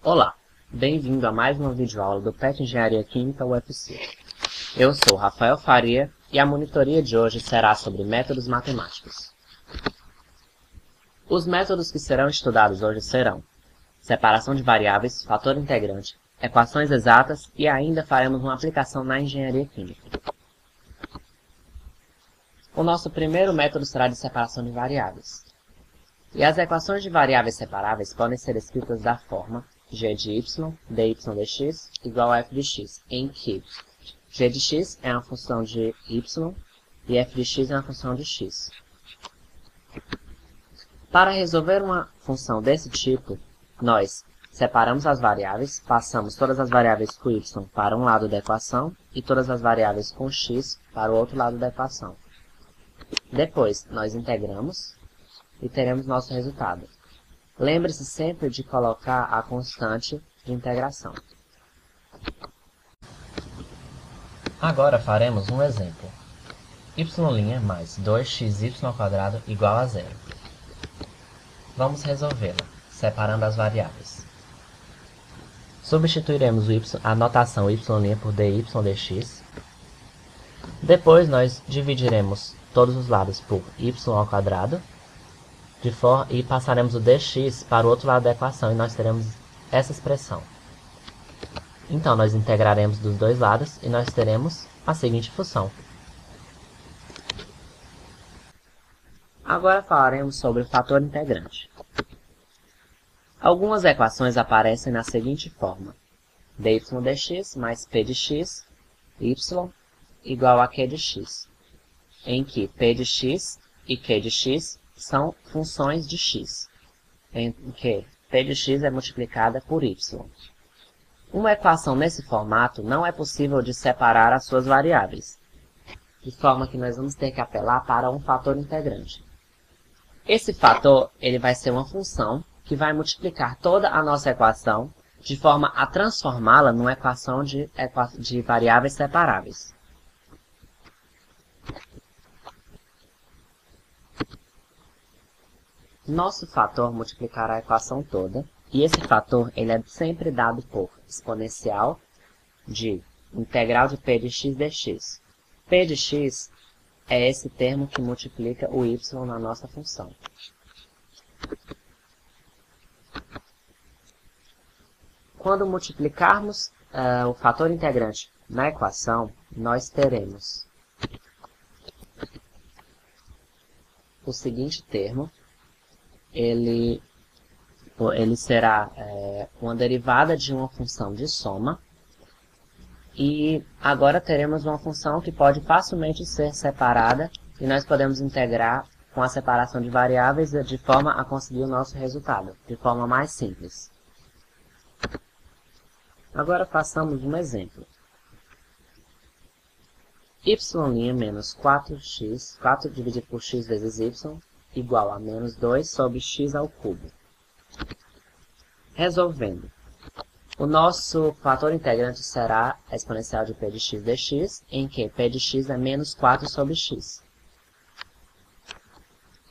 Olá, bem-vindo a mais uma videoaula do PET Engenharia Química UFC. Eu sou Rafael Faria e a monitoria de hoje será sobre métodos matemáticos. Os métodos que serão estudados hoje serão separação de variáveis, fator integrante, equações exatas e ainda faremos uma aplicação na engenharia química. O nosso primeiro método será de separação de variáveis. E as equações de variáveis separáveis podem ser escritas da forma g de y, dy dx, igual a f de x, em que g de x é uma função de y e f de x é uma função de x. Para resolver uma função desse tipo, nós separamos as variáveis, passamos todas as variáveis com y para um lado da equação e todas as variáveis com x para o outro lado da equação. Depois, nós integramos e teremos nosso resultado. Lembre-se sempre de colocar a constante de integração. Agora faremos um exemplo. y' mais 2xy² igual a zero. Vamos resolvê-la, separando as variáveis. Substituiremos a notação y' por dy dx. Depois nós dividiremos todos os lados por y², e passaremos o dx para o outro lado da equação e nós teremos essa expressão. Então, nós integraremos dos dois lados e nós teremos a seguinte função. Agora falaremos sobre o fator integrante. Algumas equações aparecem na seguinte forma: dy dx mais p de x, y, igual a q de x, em que p de x e q de x são funções de x, em que p de x é multiplicada por y. Uma equação nesse formato não é possível de separar as suas variáveis, de forma que nós vamos ter que apelar para um fator integrante. Esse fator ele vai ser uma função que vai multiplicar toda a nossa equação de forma a transformá-la numa equação de variáveis separáveis. Nosso fator multiplicará a equação toda, e esse fator ele é sempre dado por exponencial de integral de p de x dx. P de x é esse termo que multiplica o y na nossa função. Quando multiplicarmos o fator integrante na equação, nós teremos o seguinte termo. Ele será uma derivada de uma função de soma. E agora teremos uma função que pode facilmente ser separada e nós podemos integrar com a separação de variáveis de forma a conseguir o nosso resultado, de forma mais simples. Agora façamos um exemplo. y' menos 4x, 4 dividido por x vezes y, igual a menos 2 sobre x ao cubo. Resolvendo, o nosso fator integrante será a exponencial de p de x dx, em que p de x é menos 4 sobre x.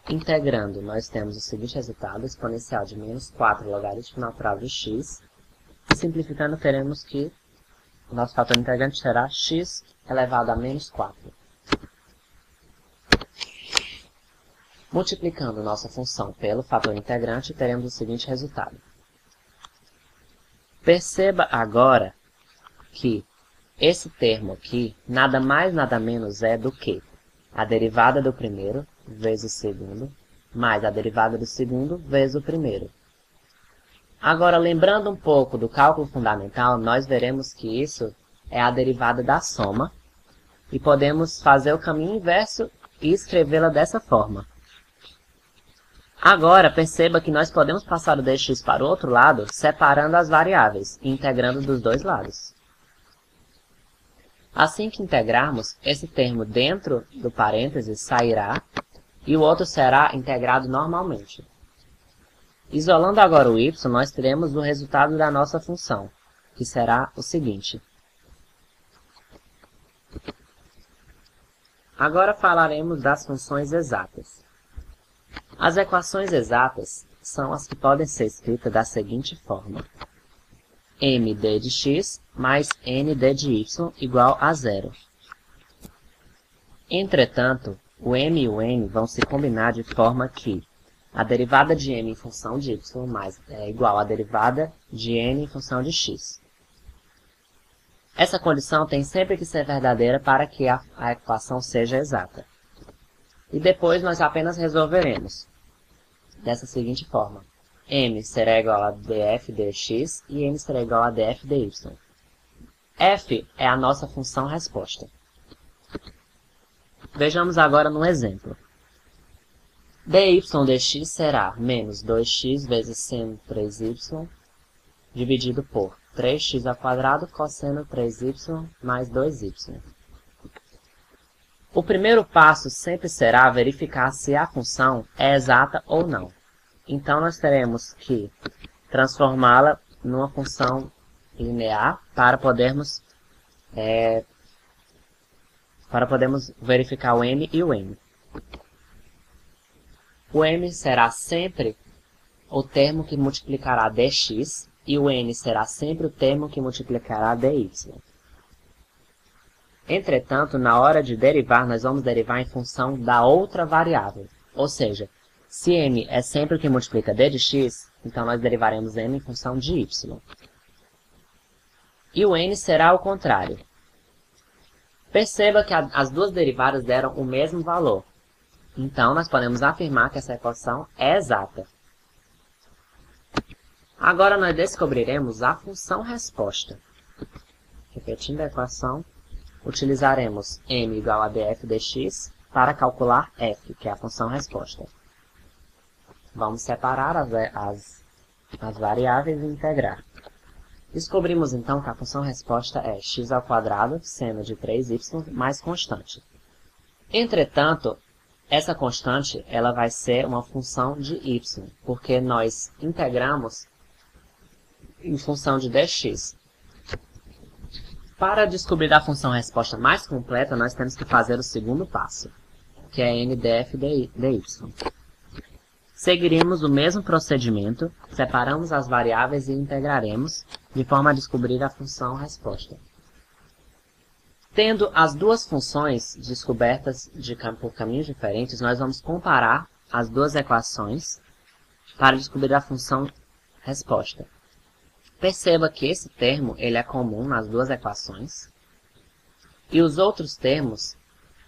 Integrando, nós temos o seguinte resultado, exponencial de menos 4 logaritmo natural de x, e simplificando teremos que o nosso fator integrante será x elevado a menos 4. Multiplicando nossa função pelo fator integrante, teremos o seguinte resultado. Perceba agora que esse termo aqui nada mais nada menos é do que a derivada do primeiro vezes o segundo, mais a derivada do segundo vezes o primeiro. Agora, lembrando um pouco do cálculo fundamental, nós veremos que isso é a derivada da soma, e podemos fazer o caminho inverso e escrevê-la dessa forma. Agora, perceba que nós podemos passar o dx para o outro lado, separando as variáveis e integrando dos dois lados. Assim que integrarmos, esse termo dentro do parênteses sairá e o outro será integrado normalmente. Isolando agora o y, nós teremos o resultado da nossa função, que será o seguinte. Agora falaremos das funções exatas. As equações exatas são as que podem ser escritas da seguinte forma. md de x mais nd de y igual a zero. Entretanto, o m e o n vão se combinar de forma que a derivada de m em função de y é igual à derivada de n em função de x. Essa condição tem sempre que ser verdadeira para que a equação seja exata. E depois nós apenas resolveremos dessa seguinte forma. M será igual a df dx e n será igual a df dy. F é a nossa função resposta. Vejamos agora no exemplo. dy dx será menos 2x vezes seno 3y dividido por 3x² cosseno 3y mais 2y. O primeiro passo sempre será verificar se a função é exata ou não. Então, nós teremos que transformá-la numa função linear para podermos verificar o m e o n. O m será sempre o termo que multiplicará dx e o n será sempre o termo que multiplicará dy. Entretanto, na hora de derivar, nós vamos derivar em função da outra variável. Ou seja, se m é sempre o que multiplica d de x, então nós derivaremos m em função de y. E o n será o contrário. Perceba que as duas derivadas deram o mesmo valor. Então, nós podemos afirmar que essa equação é exata. Agora, nós descobriremos a função resposta. Repetindo a equação, utilizaremos m igual a df dx para calcular f, que é a função resposta. Vamos separar as variáveis e integrar. Descobrimos então que a função resposta é x² seno de 3y mais constante. Entretanto, essa constante ela vai ser uma função de y, porque nós integramos em função de dx. Para descobrir a função resposta mais completa, nós temos que fazer o segundo passo, que é ndf dy. Seguiremos o mesmo procedimento, separamos as variáveis e integraremos, de forma a descobrir a função resposta. Tendo as duas funções descobertas por caminhos diferentes, nós vamos comparar as duas equações para descobrir a função resposta. Perceba que esse termo ele é comum nas duas equações e os outros termos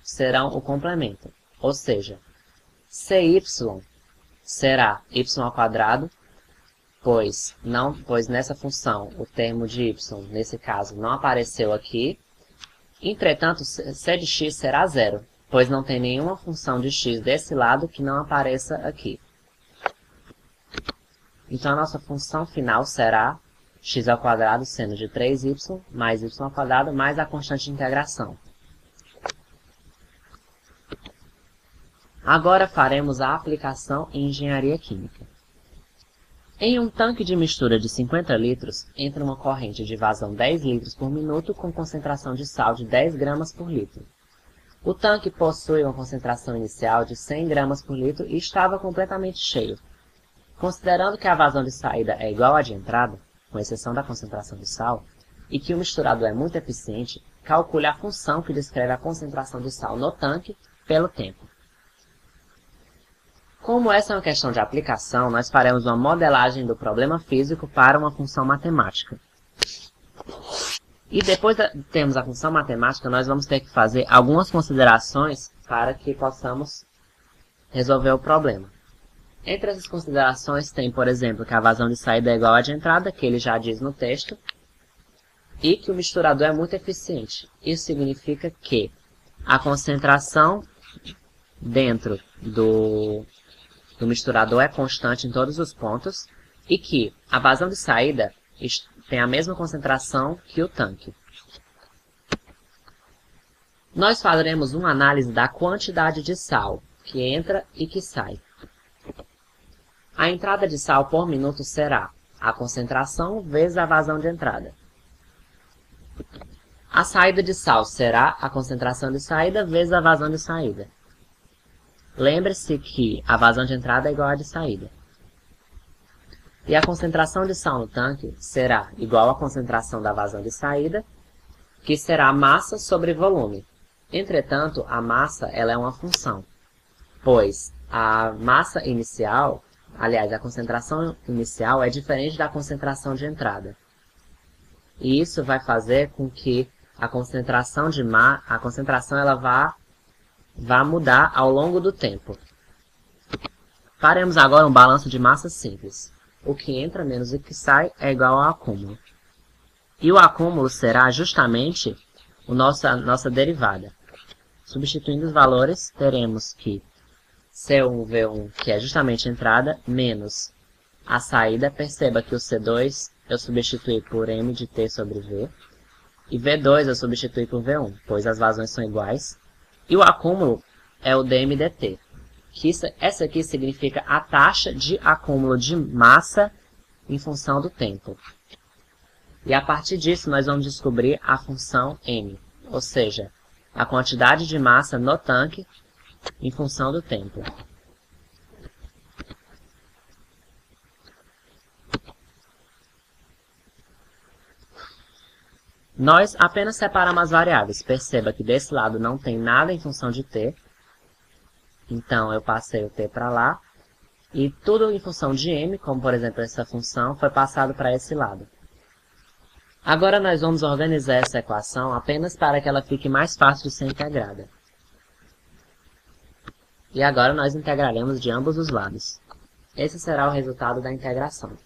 serão o complemento, ou seja, cy será y², pois nessa função o termo de y, nesse caso, não apareceu aqui. Entretanto, c de x será zero, pois não tem nenhuma função de x desse lado que não apareça aqui. Então, a nossa função final será x² seno de 3y mais y² mais a constante de integração. Agora faremos a aplicação em engenharia química. Em um tanque de mistura de 50 litros, entra uma corrente de vazão 10 litros por minuto com concentração de sal de 10 gramas por litro. O tanque possui uma concentração inicial de 100 gramas por litro e estava completamente cheio. Considerando que a vazão de saída é igual à de entrada, com exceção da concentração de sal, e que o misturador é muito eficiente, calcule a função que descreve a concentração de sal no tanque pelo tempo. Como essa é uma questão de aplicação, nós faremos uma modelagem do problema físico para uma função matemática. E depois de termos a função matemática, nós vamos ter que fazer algumas considerações para que possamos resolver o problema. Entre essas considerações tem, por exemplo, que a vazão de saída é igual à de entrada, que ele já diz no texto, e que o misturador é muito eficiente. Isso significa que a concentração dentro do misturador é constante em todos os pontos e que a vazão de saída tem a mesma concentração que o tanque. Nós faremos uma análise da quantidade de sal que entra e que sai. A entrada de sal por minuto será a concentração vezes a vazão de entrada. A saída de sal será a concentração de saída vezes a vazão de saída. Lembre-se que a vazão de entrada é igual à de saída. E a concentração de sal no tanque será igual à concentração da vazão de saída, que será massa sobre volume. Entretanto, a massa ela é uma função, pois a massa inicial, aliás, a concentração inicial é diferente da concentração de entrada. E isso vai fazer com que a concentração ela vá mudar ao longo do tempo. Faremos agora um balanço de massa simples. O que entra menos o que sai é igual ao acúmulo. E o acúmulo será justamente nossa derivada. Substituindo os valores, teremos que C1, V1, que é justamente a entrada, menos a saída. Perceba que o C2 eu substituí por M de T sobre V. E V2 eu substituí por V1, pois as vazões são iguais. E o acúmulo é o dm dt. Essa aqui significa a taxa de acúmulo de massa em função do tempo. E a partir disso nós vamos descobrir a função m, ou seja, a quantidade de massa no tanque em função do tempo. Nós apenas separamos as variáveis. Perceba que desse lado não tem nada em função de t. Então, eu passei o t para lá. E tudo em função de m, como por exemplo essa função, foi passado para esse lado. Agora nós vamos organizar essa equação apenas para que ela fique mais fácil de ser integrada. E agora nós integraremos de ambos os lados. Esse será o resultado da integração.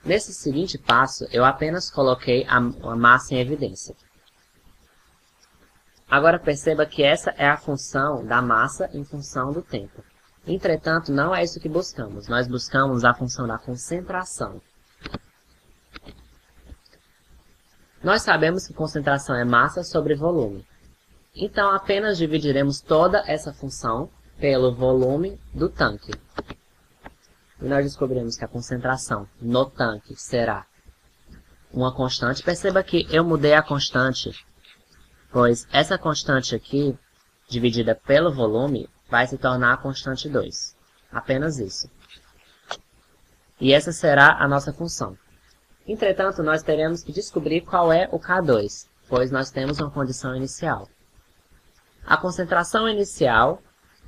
Nesse seguinte passo, eu apenas coloquei a massa em evidência. Agora perceba que essa é a função da massa em função do tempo. Entretanto, não é isso que buscamos. Nós buscamos a função da concentração. Nós sabemos que concentração é massa sobre volume. Então, apenas dividiremos toda essa função pelo volume do tanque. E nós descobrimos que a concentração no tanque será uma constante. Perceba que eu mudei a constante, pois essa constante aqui, dividida pelo volume, vai se tornar a constante 2. Apenas isso. E essa será a nossa função. Entretanto, nós teremos que descobrir qual é o K2, pois nós temos uma condição inicial. A concentração inicial,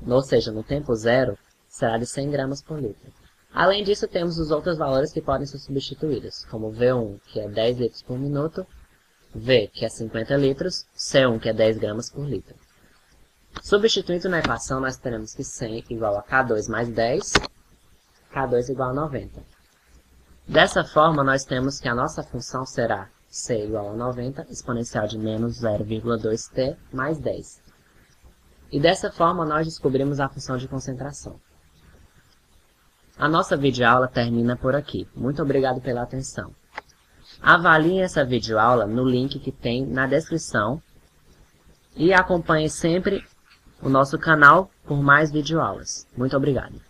ou seja, no tempo zero, será de 100 gramas por litro. Além disso, temos os outros valores que podem ser substituídos, como V1, que é 10 litros por minuto, V, que é 50 litros, C1, que é 10 gramas por litro. Substituindo na equação, nós teremos que 100 igual a K2 mais 10, K2 igual a 90. Dessa forma, nós temos que a nossa função será C igual a 90, exponencial de menos 0,2t mais 10. E dessa forma, nós descobrimos a função de concentração. A nossa videoaula termina por aqui. Muito obrigado pela atenção. Avaliem essa videoaula no link que tem na descrição e acompanhe sempre o nosso canal por mais videoaulas. Muito obrigado.